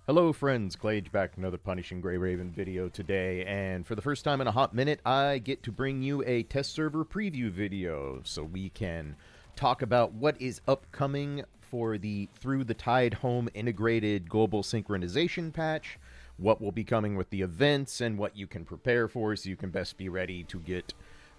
Hello friends, Glage back with another Punishing Grey Raven video today, and for the first time in a hot minute, I get to bring you a test server preview video so we can talk about what is upcoming for the Through the Tide Home integrated Global Synchronization Patch, what will be coming with the events, and what you can prepare for so you can best be ready to get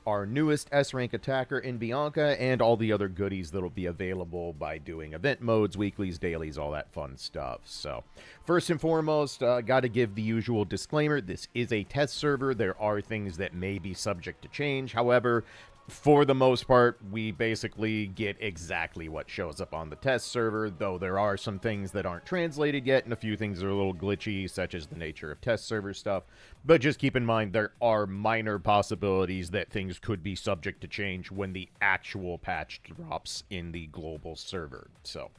our newest S-rank attacker in Bianca, and all the other goodies that'll be available by doing event modes, weeklies, dailies, all that fun stuff. So, first and foremost, got to give the usual disclaimer. This is a test server. There are things that may be subject to change. However, for the most part, we basically get exactly what shows up on the test server, though there are some things that aren't translated yet, and a few things are a little glitchy, such as the nature of test server stuff. But just keep in mind, there are minor possibilities that things could be subject to change when the actual patch drops in the global server. So,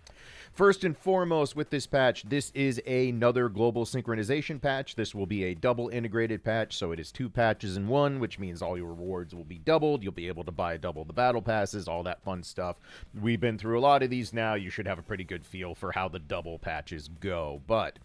first and foremost with this patch, this is another global synchronization patch. This will be a double integrated patch, so it is two patches in one, which means all your rewards will be doubled. You'll be able to buy double the battle passes, all that fun stuff. We've been through a lot of these now. You should have a pretty good feel for how the double patches go. But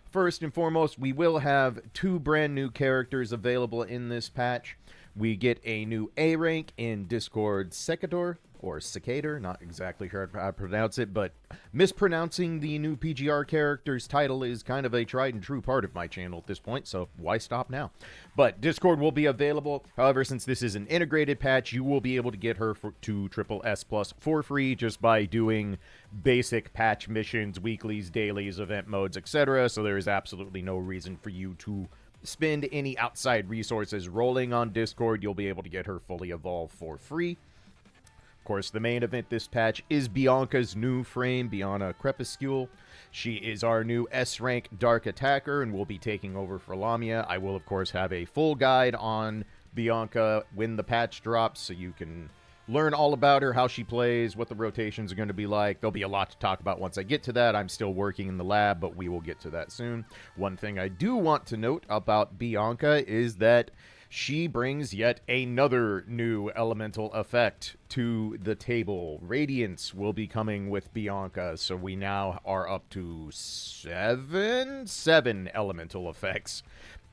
first and foremost, we will have two brand new characters available in this patch. We get a new A rank in Discord Secador, or Cicator, not exactly sure how to pronounce it, but mispronouncing the new PGR character's title is kind of a tried and true part of my channel at this point, so why stop now? But Discord will be available. However, since this is an integrated patch, you will be able to get her to Triple S Plus for free just by doing basic patch missions, weeklies, dailies, event modes, etc. So there is absolutely no reason for you to spend any outside resources. Rolling on Discord, you'll be able to get her fully evolved for free. Of course, the main event this patch is Bianca's new frame, Bianca Crepuscule. She is our new S-rank Dark Attacker and will be taking over for Lamia. I will, of course, have a full guide on Bianca when the patch drops, so you can learn all about her, how she plays, what the rotations are going to be like. There'll be a lot to talk about once I get to that. I'm still working in the lab, but we will get to that soon. One thing I do want to note about Bianca is that she brings yet another new elemental effect to the table. Radiance will be coming with Bianca, so we now are up to seven elemental effects.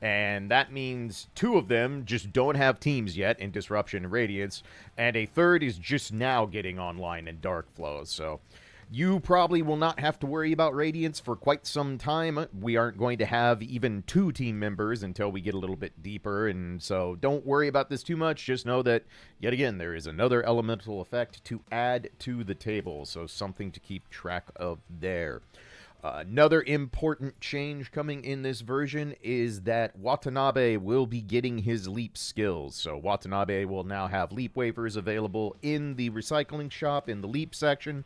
And that means two of them just don't have teams yet in Disruption and Radiance, and a third is just now getting online in Dark Flow. So you probably will not have to worry about Radiance for quite some time. We aren't going to have even two team members until we get a little bit deeper, and so don't worry about this too much. Just know that, yet again, there is another elemental effect to add to the table, so something to keep track of there. Another important change coming in this version is that Watanabe will be getting his leap skills. So Watanabe will now have leap waivers available in the recycling shop in the leap section.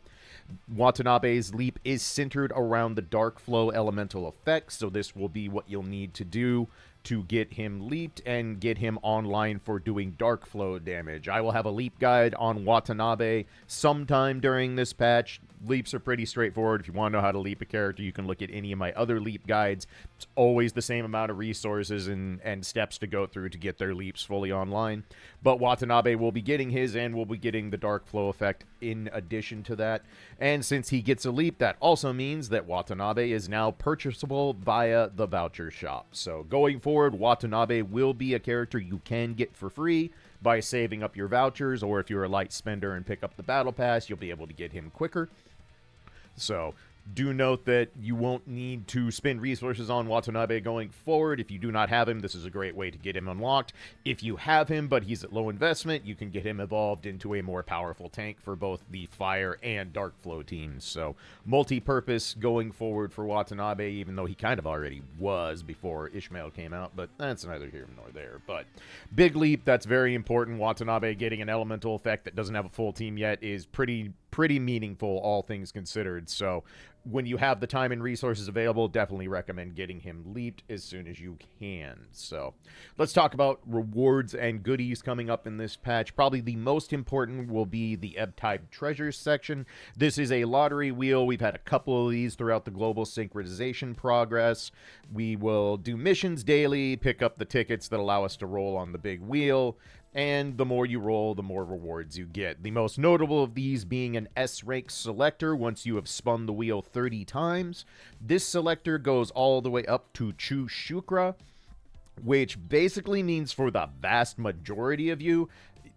Watanabe's leap is centered around the Dark Flow elemental effect, so this will be what you'll need to do to get him leaped and get him online for doing Dark Flow damage. I will have a leap guide on Watanabe sometime during this patch. Leaps are pretty straightforward. If you want to know how to leap a character, you can look at any of my other leap guides. It's always the same amount of resources and steps to go through to get their leaps fully online. But Watanabe will be getting his, and will be getting the Dark Flow effect in addition to that. And since he gets a leap, that also means that Watanabe is now purchasable via the voucher shop. So going forward, Watanabe will be a character you can get for free by saving up your vouchers, or if you're a light spender and pick up the battle pass, you'll be able to get him quicker. So do note that you won't need to spend resources on Watanabe going forward. If you do not have him, this is a great way to get him unlocked. If you have him, but he's at low investment, you can get him evolved into a more powerful tank for both the Fire and Dark Flow teams. So multi-purpose going forward for Watanabe, even though he kind of already was before Ishmael came out, but that's neither here nor there. But big leap, that's very important. Watanabe getting an elemental effect that doesn't have a full team yet is pretty meaningful, all things considered. So when you have the time and resources available, definitely recommend getting him leaped as soon as you can. So let's talk about rewards and goodies coming up in this patch. Probably the most important will be the Ebb-Tide Treasures section. This is a lottery wheel. We've had a couple of these throughout the global synchronization progress. We will do missions daily, pick up the tickets that allow us to roll on the big wheel, and the more you roll, the more rewards you get. The most notable of these being an S-rank selector. Once you have spun the wheel 30 times. This selector goes all the way up to Chu Shukra, which basically means for the vast majority of you,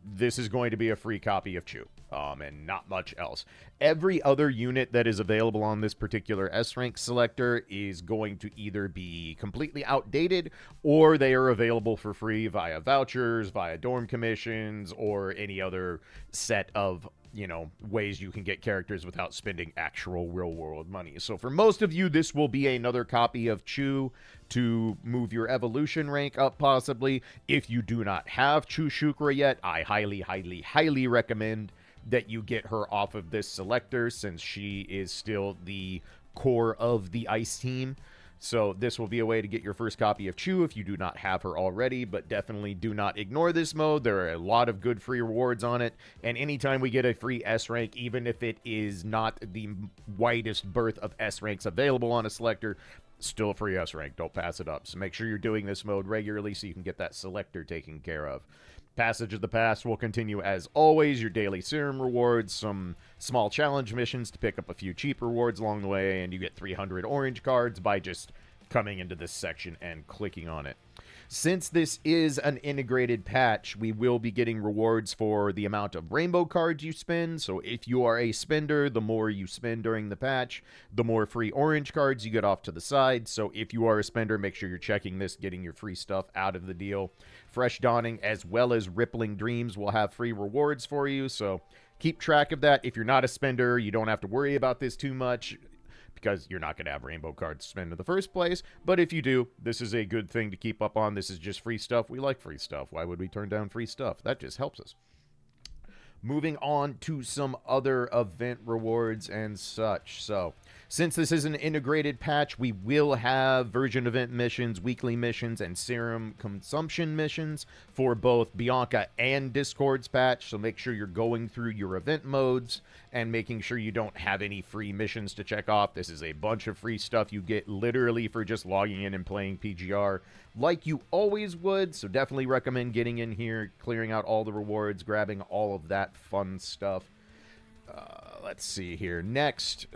this is going to be a free copy of Chu, and not much else. Every other unit that is available on this particular S-Rank selector is going to either be completely outdated, or they are available for free via vouchers, via dorm commissions, or any other set of ways you can get characters without spending actual real-world money. So for most of you, this will be another copy of Chu to move your evolution rank up, possibly. If you do not have Chu Shukra yet, I highly, highly, highly recommend that you get her off of this selector, since she is still the core of the Ice team. So this will be a way to get your first copy of Chu if you do not have her already, but definitely do not ignore this mode. There are a lot of good free rewards on it, and anytime we get a free S rank, even if it is not the widest berth of S ranks available on a selector, still a free S rank. Don't pass it up. So make sure you're doing this mode regularly so you can get that selector taken care of. Passage of the Past will continue as always. Your daily serum rewards, some small challenge missions to pick up a few cheap rewards along the way, and you get 300 orange cards by just coming into this section and clicking on it. Since this is an integrated patch, we will be getting rewards for the amount of rainbow cards you spend. So if you are a spender, the more you spend during the patch, the more free orange cards you get off to the side. So if you are a spender, make sure you're checking this, getting your free stuff out of the deal. Fresh Dawning as well as Rippling Dreams will have free rewards for you, so keep track of that. If you're not a spender, you don't have to worry about this too much, because you're not going to have rainbow cards to spend in the first place. But if you do, this is a good thing to keep up on. This is just free stuff. We like free stuff. Why would we turn down free stuff? That just helps us. Moving on to some other event rewards and such. So, since this is an integrated patch, we will have version event missions, weekly missions, and serum consumption missions for both Bianca and Discord's patch. So make sure you're going through your event modes and making sure you don't have any free missions to check off. This is a bunch of free stuff you get literally for just logging in and playing PGR like you always would. So definitely recommend getting in here, clearing out all the rewards, grabbing all of that fun stuff. Let's see here. Next,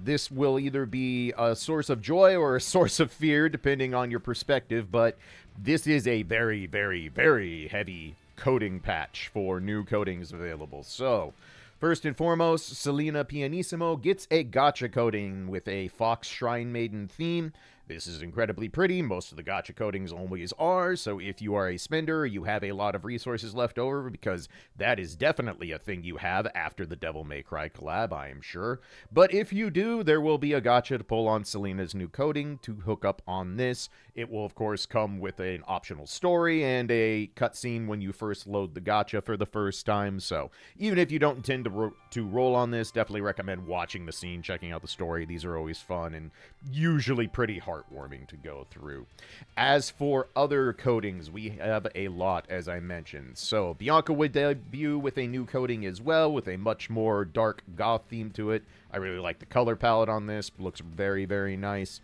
this will either be a source of joy or a source of fear, depending on your perspective, but this is a very, very, very heavy coding patch for new codings available. So, first and foremost, Selena Pianissimo gets a gacha coding with a Fox Shrine Maiden theme. This is incredibly pretty. Most of the gacha codings always are, so if you are a spender, you have a lot of resources left over, because that is definitely a thing you have after the Devil May Cry collab, I am sure. But if you do, there will be a gacha to pull on Selena's new coding to hook up on this. It will, of course, come with an optional story and a cutscene when you first load the gacha for the first time, so even if you don't intend to roll on this, definitely recommend watching the scene, checking out the story. These are always fun and usually pretty heartwarming to go through. As for other codings, we have a lot, as I mentioned. So Bianca would debut with a new coding as well, with a much more dark goth theme to it. I really like the color palette on this. Looks very, very nice.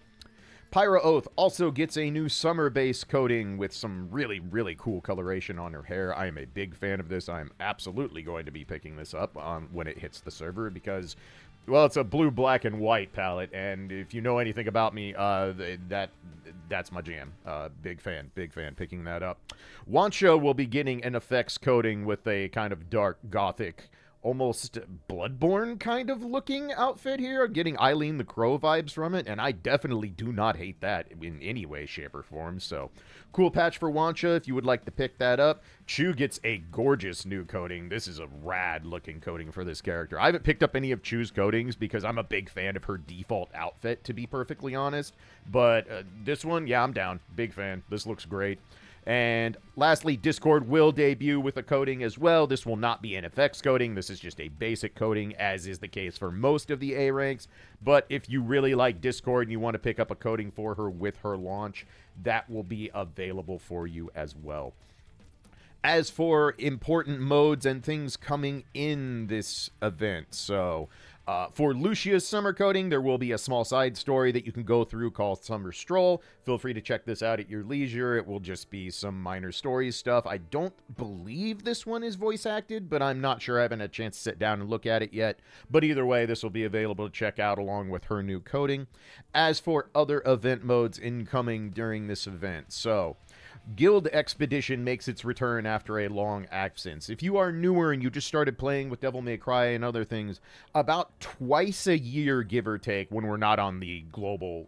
Pyra Oath also gets a new summer base coding with some really, really cool coloration on her hair. I am a big fan of this. I am absolutely going to be picking this up when it hits the server, because, well, it's a blue, black, and white palette, and if you know anything about me, that's my jam. Big fan picking that up. Wancho will be getting an effects coding with a kind of dark, gothic, almost Bloodborne kind of looking outfit here, getting Eileen the Crow vibes from it, and I definitely do not hate that in any way, shape, or form. So, cool patch for Wancha if you would like to pick that up. Chu gets a gorgeous new coding. This is a rad looking coding for this character. I haven't picked up any of Chu's codings because I'm a big fan of her default outfit, to be perfectly honest, but this one, yeah, I'm down. Big fan. This looks great. And lastly, Discord will debut with a coding as well. This will not be an effects coding. This is just a basic coding, as is the case for most of the A ranks. But if you really like Discord and you want to pick up a coding for her with her launch, that will be available for you as well. As for important modes and things coming in this event, so For Lucia's summer coding, there will be a small side story that you can go through called Summer Stroll. Feel free to check this out at your leisure. It will just be some minor stories stuff. I don't believe this one is voice acted, but I'm not sure. I haven't had a chance to sit down and look at it yet. But either way, this will be available to check out along with her new coding. As for other event modes incoming during this event, so Guild Expedition makes its return after a long absence. If you are newer and you just started playing with Devil May Cry and other things, about twice a year, give or take, when we're not on the global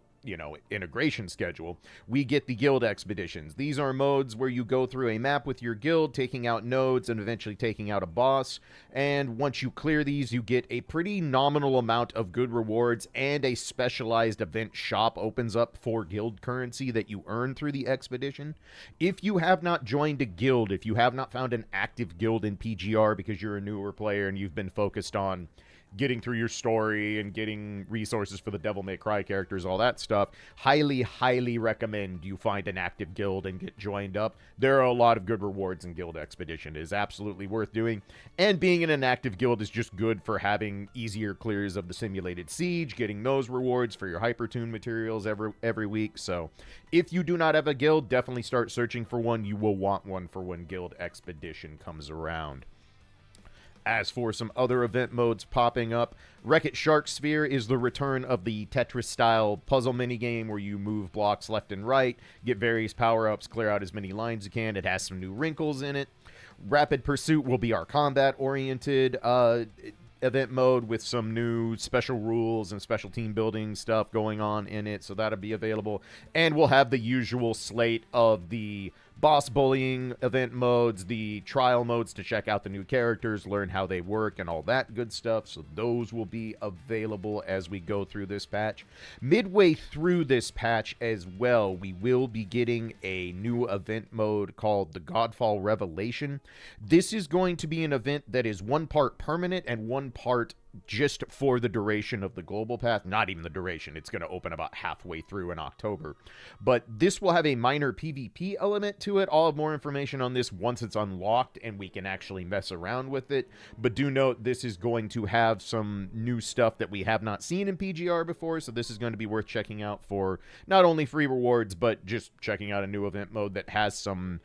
integration schedule, we get the guild expeditions. These are modes where you go through a map with your guild, taking out nodes and eventually taking out a boss. And once you clear these, you get a pretty nominal amount of good rewards, and a specialized event shop opens up for guild currency that you earn through the expedition. If you have not joined a guild, if you have not found an active guild in PGR because you're a newer player and you've been focused on getting through your story and getting resources for the Devil May Cry characters, all that stuff, highly, highly recommend you find an active guild and get joined up. There are a lot of good rewards in Guild Expedition. It is absolutely worth doing. And being in an active guild is just good for having easier clears of the simulated siege, getting those rewards for your Hypertune materials every week. So if you do not have a guild, definitely start searching for one. You will want one for when Guild Expedition comes around. As for some other event modes popping up, Wreck-It Shark Sphere is the return of the Tetris-style puzzle minigame where you move blocks left and right, get various power-ups, clear out as many lines as you can. It has some new wrinkles in it. Rapid Pursuit will be our combat-oriented event mode with some new special rules and special team building stuff going on in it, so that'll be available. And we'll have the usual slate of the boss bullying event modes, the trial modes to check out the new characters, learn how they work, and all that good stuff. So those will be available as we go through this patch. Midway through this patch as well, we will be getting a new event mode called the Godfall Revelation. This is going to be an event that is one part permanent and one part just for the duration of the global path. Not even the duration. It's going to open about halfway through in October. But this will have a minor PvP element to it. I'll have more information on this once it's unlocked and we can actually mess around with it. But do note, this is going to have some new stuff that we have not seen in PGR before, so this is going to be worth checking out for not only free rewards, but just checking out a new event mode that has some,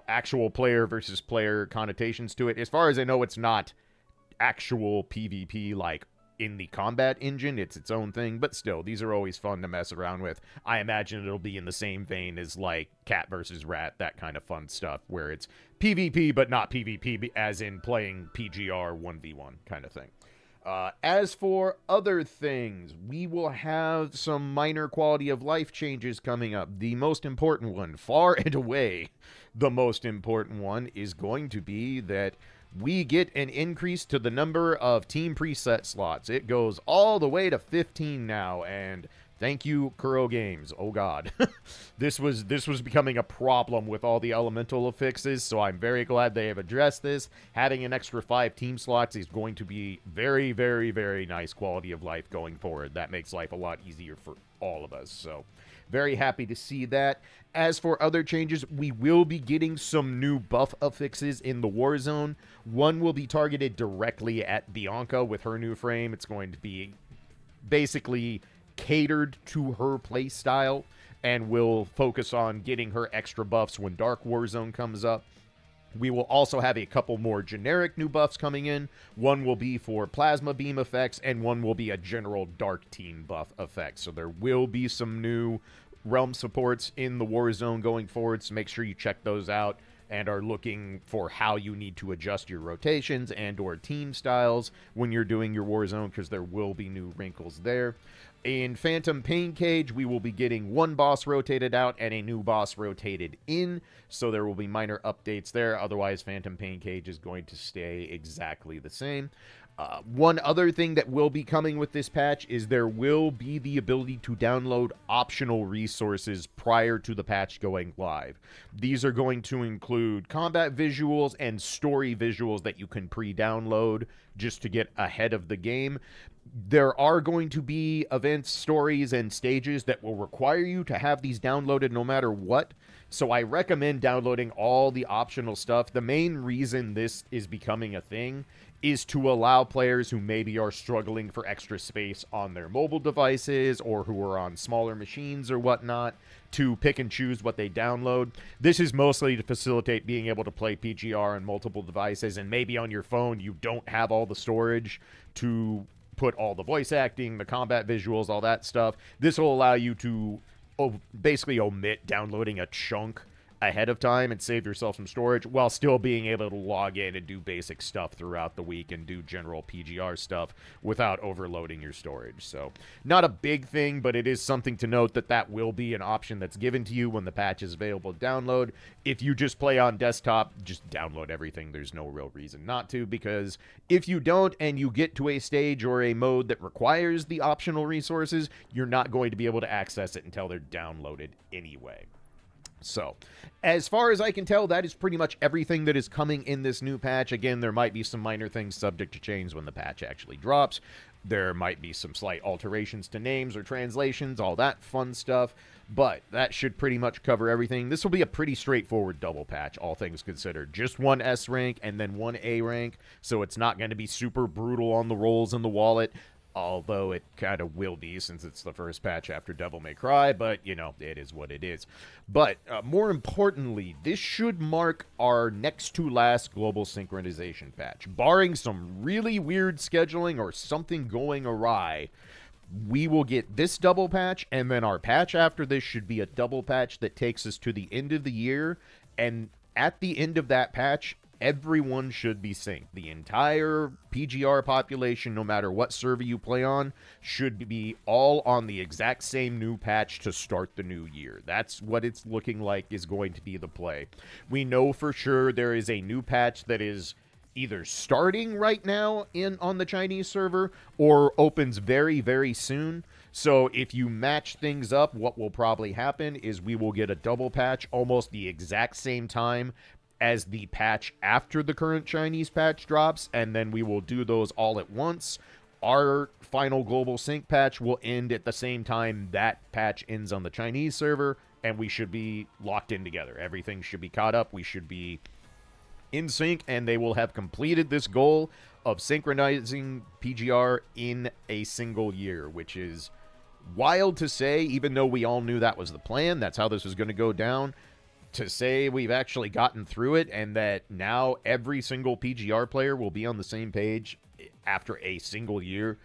actual player versus player connotations to it. As far as I know, it's not actual PvP like in the combat engine. It's its own thing, but still, these are always fun to mess around with. I imagine it'll be in the same vein as like cat versus rat, that kind of fun stuff where it's PvP but not PvP as in playing PGR 1v1 kind of thing. As for other things, we will have some minor quality of life changes coming up. The most important one, far and away the most important one, is going to be that we get an increase to the number of team preset slots. It goes all the way to 15 now, and thank you, Kuro Games. Oh god. This was becoming a problem with all the elemental fixes, so I'm very glad they have addressed this. Having an extra 5 team slots is going to be very, very, very nice quality of life going forward. That makes life a lot easier for all of us, so very happy to see that. As for other changes, we will be getting some new buff affixes in the Warzone. One will be targeted directly at Bianca with her new frame. It's going to be basically catered to her playstyle and will focus on getting her extra buffs when Dark Warzone comes up. We will also have a couple more generic new buffs coming in. One will be for plasma beam effects, and one will be a general dark team buff effect. So there will be some new realm supports in the Warzone going forward, so make sure you check those out and are looking for how you need to adjust your rotations and or team styles when you're doing your Warzone, because there will be new wrinkles there. In Phantom Pain Cage, we will be getting one boss rotated out and a new boss rotated in, so there will be minor updates there. Otherwise, Phantom Pain Cage is going to stay exactly the same. One other thing that will be coming with this patch is there will be the ability to download optional resources prior to the patch going live. These are going to include combat visuals and story visuals that you can pre-download just to get ahead of the game. There are going to be events, stories, and stages that will require you to have these downloaded no matter what. So I recommend downloading all the optional stuff. The main reason this is becoming a thing is to allow players who maybe are struggling for extra space on their mobile devices or who are on smaller machines or whatnot to pick and choose what they download. This is mostly to facilitate being able to play PGR on multiple devices, and maybe on your phone you don't have all the storage to put all the voice acting, the combat visuals, all that stuff. This will allow you to basically omit downloading a chunk ahead of time and save yourself some storage while still being able to log in and do basic stuff throughout the week and do general PGR stuff without overloading your storage. So not a big thing, but it is something to note that that will be an option that's given to you when the patch is available to download. If you just play on desktop, just download everything. There's no real reason not to, because if you don't and you get to a stage or a mode that requires the optional resources, you're not going to be able to access it until they're downloaded anyway. So, as far as I can tell, that is pretty much everything that is coming in this new patch. Again, there might be some minor things subject to change when the patch actually drops. There might be some slight alterations to names or translations, all that fun stuff. But that should pretty much cover everything. This will be a pretty straightforward double patch, all things considered. Just one S rank and then one A rank, so it's not going to be super brutal on the rolls in the wallet. Although it kind of will be since it's the first patch after Devil May Cry, but, you know, it is what it is. But more importantly, this should mark our next to last Global Synchronization Patch. Barring some really weird scheduling or something going awry, we will get this double patch, and then our patch after this should be a double patch that takes us to the end of the year, and at the end of that patch, everyone should be synced. The entire PGR population, no matter what server you play on, should be all on the exact same new patch to start the new year. That's what it's looking like is going to be the play. We know for sure there is a new patch that is either starting right now on the Chinese server or opens very, very soon. So if you match things up, what will probably happen is we will get a double patch almost the exact same time as the patch after the current Chinese patch drops, and then we will do those all at once. Our final global sync patch will end at the same time that patch ends on the Chinese server, and we should be locked in together. Everything should be caught up. We should be in sync, and they will have completed this goal of synchronizing PGR in a single year, which is wild to say, even though we all knew that was the plan. That's how this was going to go down. To say we've actually gotten through it and that now every single PGR player will be on the same page after a single year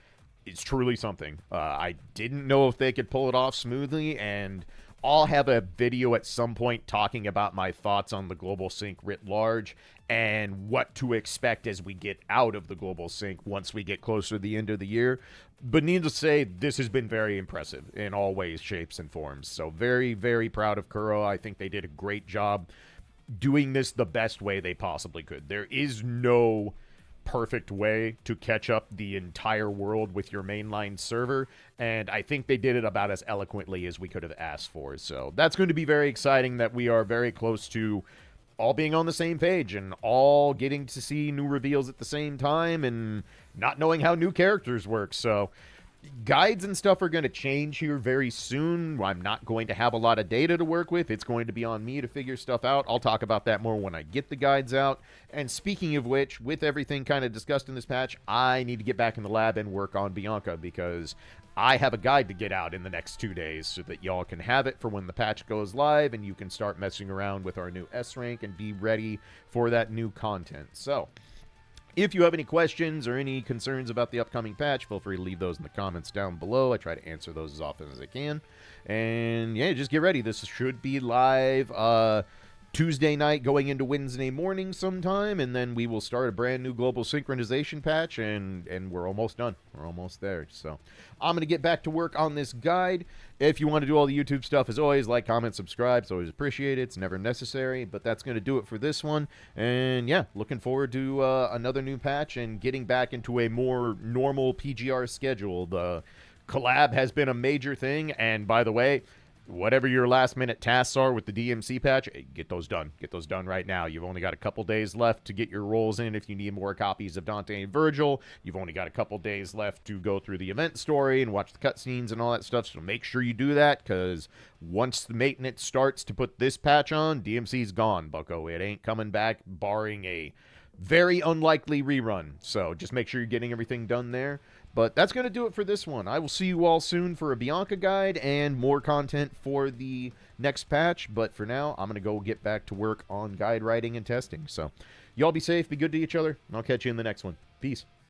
is truly something. I didn't know if they could pull it off smoothly, and I'll have a video at some point talking about my thoughts on the Global Sync writ large and what to expect as we get out of the Global Sync once we get closer to the end of the year. But needless to say, this has been very impressive in all ways, shapes, and forms. So very, very proud of Kuro. I think they did a great job doing this the best way they possibly could. There is no perfect way to catch up the entire world with your mainline server, and I think they did it about as eloquently as we could have asked for. So that's going to be very exciting that we are very close to all being on the same page and all getting to see new reveals at the same time and not knowing how new characters work. So guides and stuff are going to change here very soon. I'm not going to have a lot of data to work with. It's going to be on me to figure stuff out. I'll talk about that more when I get the guides out. And speaking of which, with everything kind of discussed in this patch, I need to get back in the lab and work on Bianca, because I have a guide to get out in the next 2 days so that y'all can have it for when the patch goes live and you can start messing around with our new S rank and be ready for that new content. So if you have any questions or any concerns about the upcoming patch, feel free to leave those in the comments down below. I try to answer those as often as I can. And yeah, just get ready. This should be live Tuesday night going into Wednesday morning sometime, and then we will start a brand new global synchronization patch, and we're almost done. We're almost there. So I'm going to get back to work on this guide. If you want to do all the YouTube stuff, as always, like, comment, subscribe. It's always appreciated. It's never necessary, but that's going to do it for this one. And yeah, looking forward to another new patch and getting back into a more normal PGR schedule. The collab has been a major thing, and by the way, whatever your last minute tasks are with the DMC patch, get those done. Get those done right now. You've only got a couple days left to get your rolls in if you need more copies of Dante and Virgil. You've only got a couple days left to go through the event story and watch the cutscenes and all that stuff, so make sure you do that, because once the maintenance starts to put this patch on, DMC's gone, bucko. It ain't coming back, barring a very unlikely rerun. So just make sure you're getting everything done there. But that's going to do it for this one. I will see you all soon for a Bianca guide and more content for the next patch. But for now, I'm going to go get back to work on guide writing and testing. So y'all be safe, be good to each other, and I'll catch you in the next one. Peace.